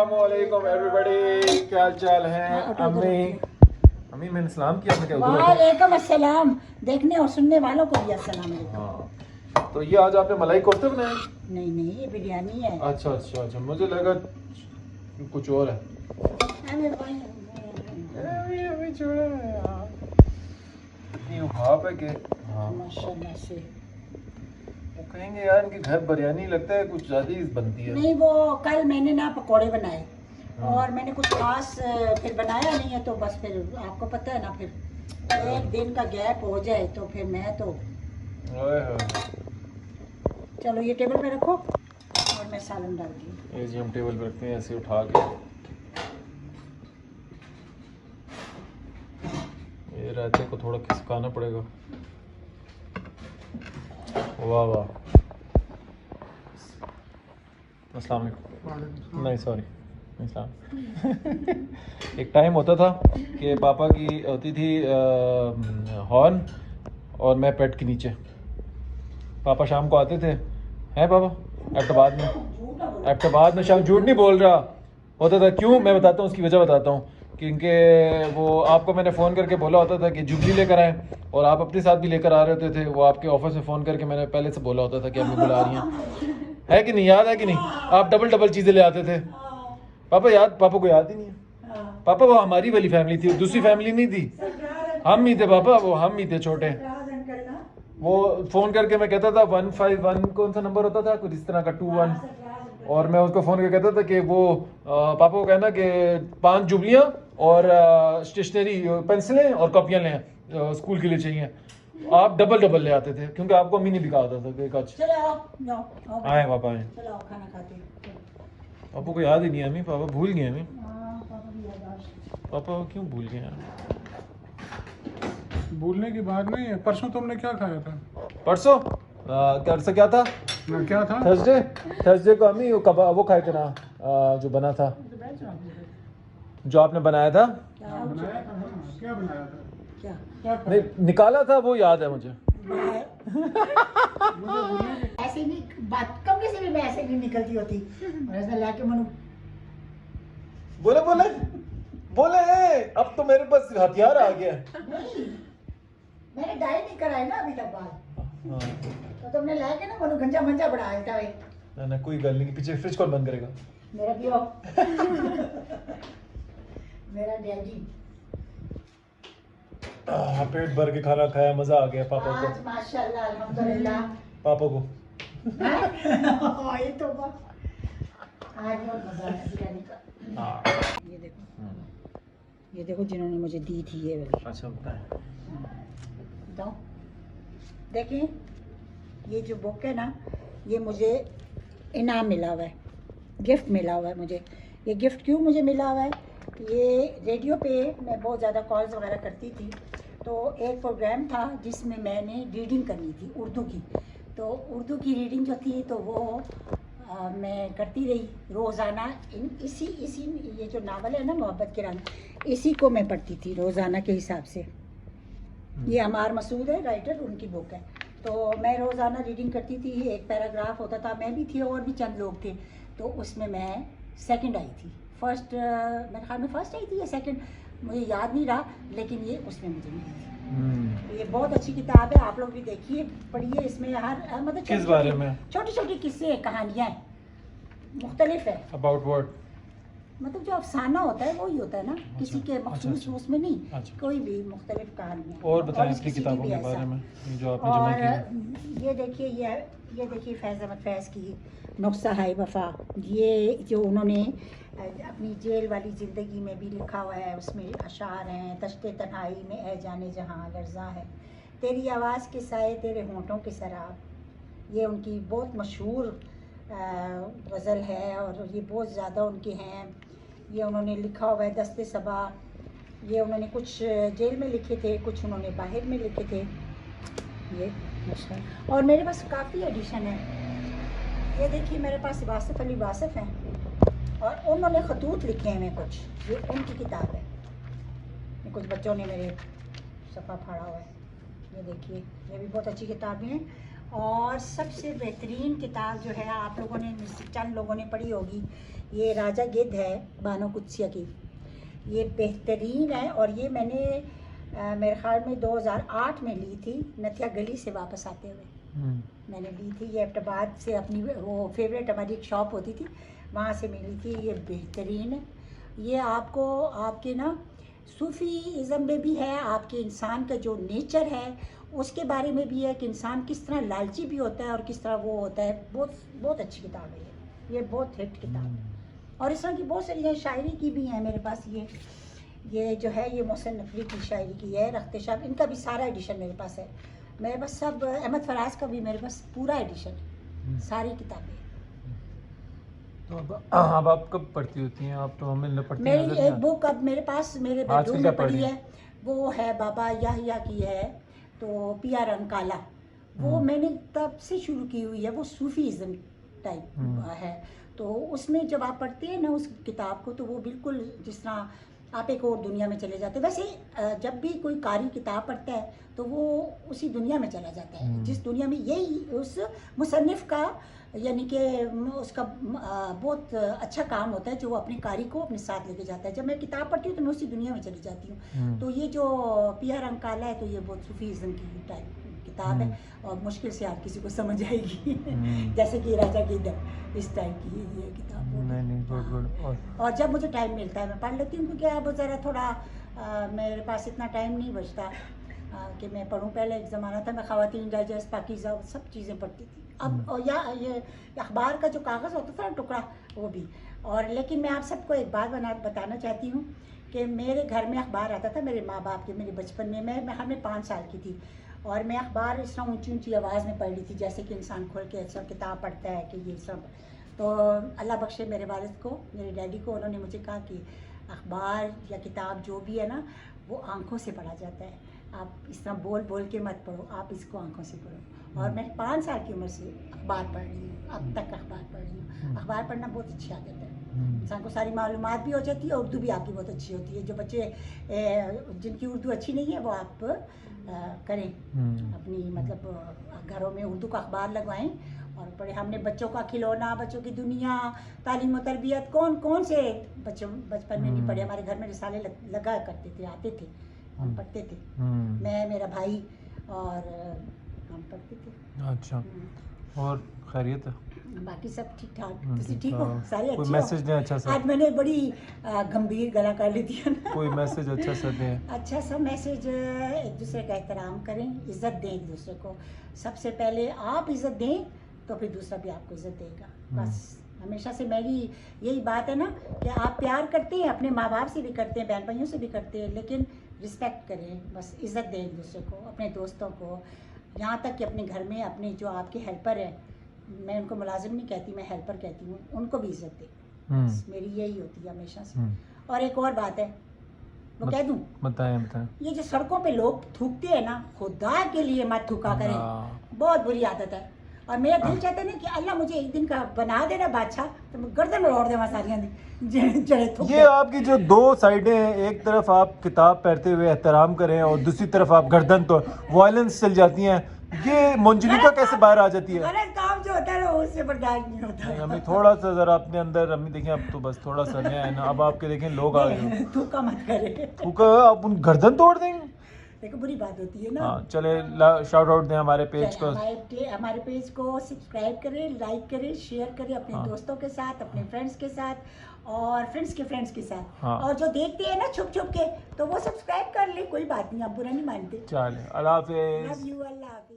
अस्सलामुअलैकुम एवरीबॉडी, क्या हाल चाल है? अम्मी अम्मी मैंने सलाम किया, मैं क्या उधर? वालेकुम अस्सलाम। देखने और सुनने वालों को भी अस्सलाम वालेकुम। हाँ, तो ये आज आपने मलाई कोफ्ते बनाए? नहीं नहीं, ये बिरयानी है। अच्छा अच्छा अच्छा, मुझे लगा कुछ और है। अभी छोड़ा है यार, इतनी उभाप है कि हाँ माशाल्लाह से। वो कहेंगे यार इनके घर बिरयानी लगता है कुछ ज़्यादा ही बनती है। नहीं, वो कल मैंने ना पकोड़े बनाए और मैंने कुछ खास फिर बनाया नहीं है, तो बस फिर आपको पता है ना, फिर एक दिन का गैप हो जाए तो फिर मैं तो ओए होए। चलो ये टेबल पे रखो और मैं सालन डालती हूँ। ये जी हम टेबल पे रखते हैं ऐसे उठा के। ये रायते को थोड़ा खिसकाना पड़ेगा। वाह वाह। अस्सलाम वालेकुम। नहीं सॉरी, एक टाइम होता था कि पापा की होती थी हॉर्न और मैं पेट के नीचे। पापा शाम को आते थे, हैं पापा एबटाबाद में शाम, झूठ नहीं बोल रहा होता था। क्यों, मैं बताता हूँ, उसकी वजह बताता हूँ। क्योंकि वो आपको मैंने फ़ोन करके बोला होता था कि जुबली लेकर आएँ, और आप अपने साथ भी लेकर आ रहे होते थे। वो आपके ऑफिस में फ़ोन करके मैंने पहले से बोला होता था कि अम्मी बुला रही हैं। है कि नहीं, याद है कि नहीं? आप डबल डबल चीज़ें ले आते थे। पापा याद, पापा को याद ही नहीं है। पापा वो हमारी वाली फैमिली थी, दूसरी फैमिली नहीं थी। हम ही थे पापा, वो हम ही थे छोटे। वो फ़ोन करके मैं कहता था 151 कौन सा नंबर होता था, कुछ इस तरह का 21, और मैं उसको फ़ोन करके कहता था कि वो पापा को कहना कि 5 जुबलियाँ और स्टेशनरी पेंसिलें और कॉपियाँ लें, स्कूल के लिए चाहिए। आप डबल डबल ले आते थे क्योंकि आपको अम्मी ने भी कहा होता था कि कच आए पापा आए। खाना खाते। पापा को याद ही नहीं है अम्मी, पापा भूल गए अम्मी। पापा भी याद। पापा क्यों भूल गए यार? भूलने की बात नहीं है। परसों तुमने क्या खाया था? परसों परसों क्या था? ना क्या था? थर्सडे को अम्मी वो खाए थे ना, जो बना था, जो आपने बनाया था। बनाया था ना? क्या बनाया था? क्या क्या नहीं, निकाला था वो याद है मुझे। ऐसे नहीं, बात कमरे से भी मैं ऐसे नहीं निकलती होती और ऐसा लाके मनु बोले बोले बोले, अब तो मेरे पास हथियार आ गया। नहीं, मैंने डाई नहीं कराई ना अभी तक बाल, हाँ। तो तुमने लाके ना मनु गंजा मंजा बढ़ा देता है। ना ना कोई गल नहीं, पीछे फ्रिज कौन बंद करेगा? मेरा पियो मेरा डैडी। पेट भर के खाना खाया, मजा आ गया पापा आज को। माशाल्लाह अल्हम्दुलिल्लाह। पापा को हाँ, ये तो बात आज बहुत मजा आया बिरयानी का। हाँ। ये देखो जिन्होंने मुझे दी थी ये वाली। अच्छा बताएं। बताओ, देखिए ये जो बुक है ना, ये मुझे इनाम मिला हुआ है, गिफ्ट मिला हुआ है मुझे। ये गिफ्ट क्यों मुझे मिला हुआ है? ये रेडियो पे मैं बहुत ज़्यादा कॉल्स वगैरह करती थी, तो एक प्रोग्राम था जिसमें मैंने रीडिंग करनी थी उर्दू की। तो उर्दू की रीडिंग जो थी तो वो मैं करती रही रोज़ाना। इसी ये जो नावल है ना मोहब्बत के रंग, इसी को मैं पढ़ती थी रोज़ाना के हिसाब से। ये अमार मसूद है राइटर, उनकी बुक है। तो मैं रोज़ाना रीडिंग करती थी, एक पैराग्राफ होता था, मैं भी थी और भी चंद लोग थे। तो उसमें मैं सेकंड आई थी, फर्स्ट मेरे ख्याल में फर्स्ट आई थी या सेकंड, मुझे याद नहीं रहा, लेकिन ये उसमें मुझे मिली थी। ये बहुत अच्छी किताब है, आप लोग भी देखिए पढ़िए। इसमें हर मतलब किस बारे में? छोटी छोटी किस्से कहानियाँ मुख्तलिफ है। About what? मतलब जो अफसाना होता है वही होता है ना, किसी के मखसूस अच्छा। उसमें नहीं, अच्छा। कोई भी मुख्तलिफ कहानियाँ। और बताएं इस अपनी किसी की किताबों भी के ऐसा। बारे में जो आपने जमा की है। और ये देखिए, ये देखिए फैज़ अहमद फैज़ की नुक्सा हाय वफ़ा। ये जो उन्होंने अपनी जेल वाली ज़िंदगी में भी लिखा हुआ है, उसमें अशार हैं। तश्ते तन्हाई में है जाने जहाँ लर्ज़ा है, तेरी आवाज़ के साए तेरे होंठों के शराब। ये उनकी बहुत मशहूर गज़ल है और ये बहुत ज़्यादा उनके हैं। ये उन्होंने लिखा हुआ है दस्ते सबा। ये उन्होंने कुछ जेल में लिखे थे, कुछ उन्होंने बाहर में लिखे थे। ये माशाअल्लाह। और मेरे पास काफ़ी एडिशन है। ये देखिए मेरे पास वासिफ़ अली वासिफ़ हैं और उन्होंने खतूत लिखे हैं कुछ, ये उनकी किताब है। ये कुछ बच्चों ने मेरे सफ़ा फाड़ा हुआ है, ये देखिए, ये भी बहुत अच्छी किताबें हैं। और सबसे बेहतरीन किताब जो है आप लोगों ने चंद लोगों ने पढ़ी होगी, ये राजा गिद्ध है बानो कुत्सिया की। ये बेहतरीन है और ये मैंने मेरे ख्याल में 2008 में ली थी, नथिया गली से वापस आते हुए मैंने ली थी। ये एबटाबाद से अपनी वो फेवरेट हमारी एक शॉप होती थी, वहाँ से मिली थी। ये बेहतरीन है। ये आपको आपके ना सूफीज़म में भी है, आपके इंसान का जो नेचर है उसके बारे में भी है कि इंसान किस तरह लालची भी होता है और किस तरह वो होता है। बहुत बहुत अच्छी किताब है ये बहुत हिट किताब है। और इस तरह की बहुत सारी शायरी की भी हैं मेरे पास। ये जो है ये मोहसिन नकवी की शायरी की है, रख्ते शाह, इनका भी सारा एडिशन मेरे पास है। मेरे पास सब, अहमद फराज का भी मेरे पास पूरा एडिशन, सारी किताबें। तो अब आप कब पढ़ती होती हैं? आप तो हमें पढ़ती हैं। मेरी एक बुक अब मेरे पास मेरे बेडरूम में पड़ी है, वो है बाबा याहिया की है, तो पिया रंग काला। वो मैंने तब से शुरू की हुई है, वो सूफीज़म टाइप है। तो उसमें जब आप पढ़ते हैं ना उस किताब को, तो वो बिल्कुल जिस तरह आप एक और दुनिया में चले जाते हैं। वैसे जब भी कोई कारी किताब पढ़ता है तो वो उसी दुनिया में चला जाता है, जिस दुनिया में यही उस मुसन्निफ़ का यानी कि उसका बहुत अच्छा काम होता है जो वो अपने कारी को अपने साथ लेके जाता है। जब मैं किताब पढ़ती हूँ तो मैं उसी दुनिया में चली जाती हूँ। तो ये जो पिया रंग काला है, तो ये बहुत सूफीज़म की टाइप किताब है और मुश्किल से हर किसी को समझ आएगी। जैसे कि राजा गिद्ध इस टाइप की ये किताब। नहीं गुड। और जब मुझे टाइम मिलता है मैं पढ़ लेती हूँ, क्योंकि अब ज़रा थोड़ा मेरे पास इतना टाइम नहीं बचता कि मैं पढ़ूँ। पहले एक ज़माना था मैं ख़वातीन डाइजेस्ट, पाकीज़ा, सब चीज़ें पढ़ती थी। अब और या ये अखबार का जो कागज़ होता था ना टुकड़ा, वो भी। और लेकिन मैं आप सबको एक बात बताना चाहती हूँ कि मेरे घर में अखबार आता था मेरे माँ बाप के, मेरे बचपन में। मैं 5 साल की थी और मैं अखबार इस तरह ऊँची ऊँची आवाज़ में पढ़ रही थी, जैसे कि इंसान खोल के ऐसा किताब पढ़ता है कि ये सब। तो अल्लाह बख्शे मेरे वालिद को, मेरे डैडी को, उन्होंने मुझे कहा कि अखबार या किताब जो भी है ना वो आँखों से पढ़ा जाता है, आप इस तरह बोल बोल के मत पढ़ो, आप इसको आँखों से पढ़ो। और मैं 5 साल की उम्र से अखबार पढ़ रही हूँ, अब तक अखबार पढ़ रही हूँ। अखबार पढ़ना बहुत अच्छी आदत है, इंसान को सारी मालूमात भी हो जाती है। उर्दू भी आपकी बहुत अच्छी होती है। जो बच्चे जिनकी उर्दू अच्छी नहीं है वो आप करें, अपनी मतलब घरों में उर्दू का अखबार लगवाएं और पढ़े। हमने बच्चों का खिलौना, बच्चों की दुनिया, तालीम और तरबियत, कौन से बच्चों बचपन में नहीं पढ़े। हमारे घर में रिसाले लगा करते थे, आते थे, हम पढ़ते थे, मैं, मेरा भाई और हम पढ़ते थे। अच्छा, और खैरियत है? बाकी सब ठीक ठाक। तुम ठीक हो? सारे अच्छे हो? मैसेज दें अच्छा सा। आज मैंने बड़ी गंभीर गला कर ली थी ना। कोई मैसेज अच्छा सा दें। अच्छा सा मैसेज, एक दूसरे का एहतराम करें, इज्जत दें एक दूसरे को। सबसे पहले आप इज्जत दें तो फिर दूसरा भी आपको इज्जत देगा। बस हमेशा से मेरी यही बात है ना कि आप प्यार करते हैं, अपने माँ बाप से भी करते हैं, बहन भाइयों से भी करते हैं, लेकिन रिस्पेक्ट करें, बस इज्जत दें एक दूसरे को, अपने दोस्तों को, यहाँ तक कि अपने घर में अपने जो आपके हेल्पर हैं, मैं उनको मुलाजिम नहीं कहती, मैं हेल्पर कहती हूँ, उनको भी इज्जत दें। बस मेरी यही होती है हमेशा से। और एक और बात है, वो कह दूँ? बताएं। ये जो सड़कों पे लोग थूकते हैं ना, खुदा के लिए मत थूका करें, बहुत बुरी आदत है। और मेरा दिल चाहता है ना कि अल्लाह मुझे एक दिन का बना देना बादशाह, तो मैं गर्दन में उड़ा देवा सारियां दी। ये आपकी जो दो साइडें हैं, एक तरफ आप किताब पढ़ते हुए एहतराम करें और दूसरी तरफ आप गर्दन तो वायलेंस चल जाती हैं। ये मंजलिका कैसे बाहर आ जाती है? गलत काम जो होता है ना उससे बर्दाश्त नहीं होता। हमें थोड़ा सा जरा अपने अंदर, हमें देखें अब तो बस थोड़ा सा नया है ना। अब आपके देखें लोग आ गए, थूका मत करे, थूका आप उन गर्दन तोड़ देंगे, देखो बुरी बात होती है ना। हाँ चले शाउट आउट दें हमारे पेज को। हमारे पेज को सब्सक्राइब करें, लाइक करें, शेयर करें अपने दोस्तों के साथ, अपने फ्रेंड्स के साथ और फ्रेंड्स के साथ। और जो देखते हैं ना छुप छुप के, तो वो सब्सक्राइब कर ले, कोई बात नहीं, आप बुरा नहीं मानते। चले, अल्लाह हाफिज़। लव यू, अल्लाह हाफिज़।